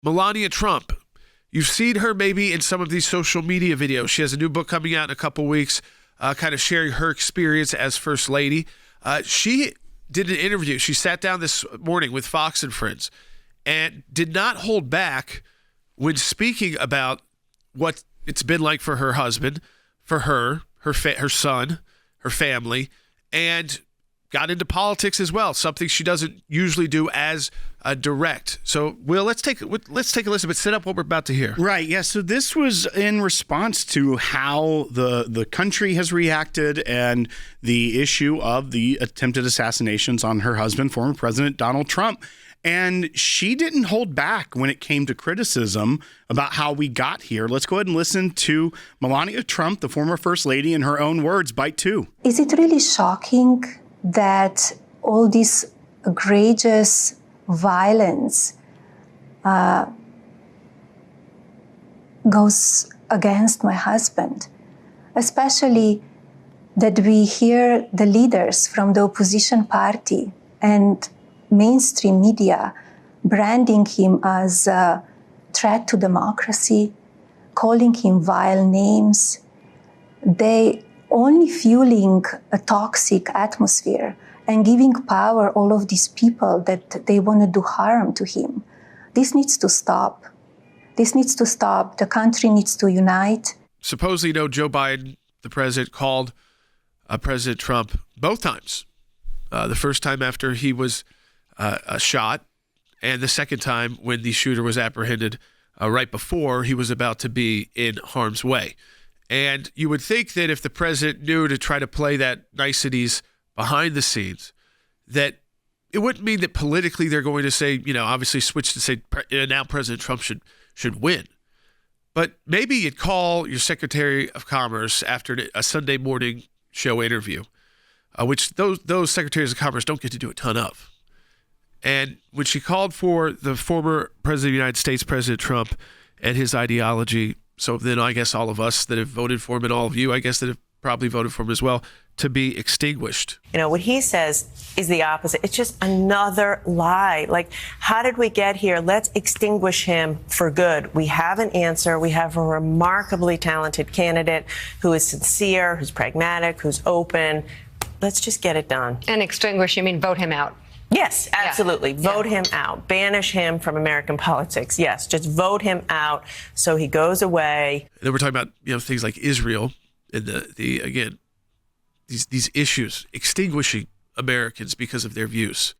Melania Trump. You've seen her maybe in some of these social media videos. She has a new book coming out in a couple weeks, kind of sharing her experience as First Lady. She did an interview. She sat down this morning with Fox and Friends and did not hold back when speaking about what it's been like for her husband, for her son, her family, and got into politics as well, something she doesn't usually do as direct. So, Will, let's take a listen, but set up what we're about to hear. Right, yeah. So this was in response to how the country has reacted and the issue of the attempted assassinations on her husband, former President Donald Trump. And she didn't hold back when it came to criticism about how we got here. Let's go ahead and listen to Melania Trump, the former First Lady, in her own words, bite 2. Is it really shocking that all this egregious violence goes against my husband? Especially that we hear the leaders from the opposition party and mainstream media branding him as a threat to democracy, calling him vile names. They only fueling a toxic atmosphere and giving power all of these people that they want to do harm to him. This needs to stop. This needs to stop. The country needs to unite. Supposedly, Joe Biden, the president, called President Trump both times. The first time after he was shot, and the second time when the shooter was apprehended right before he was about to be in harm's way. And you would think that if the president knew to try to play that niceties behind the scenes, that it wouldn't mean that politically they're going to say, obviously switch to say now President Trump should win. But maybe you'd call your Secretary of Commerce after a Sunday morning show interview, which those Secretaries of Commerce don't get to do a ton of. And when she called for the former President of the United States, President Trump, and his ideology, so then I guess all of us that have voted for him and all of you, I guess, that have probably voted for him as well, to be extinguished. What he says is the opposite. It's just another lie. Like, how did we get here? Let's extinguish him for good. We have an answer. We have a remarkably talented candidate who is sincere, who's pragmatic, who's open. Let's just get it done. And extinguish, you mean vote him out? Yes, absolutely. Yeah. Vote him out. Banish him from American politics. Yes, just vote him out so he goes away. And then we're talking about things like Israel and the again these issues, extinguishing Americans because of their views.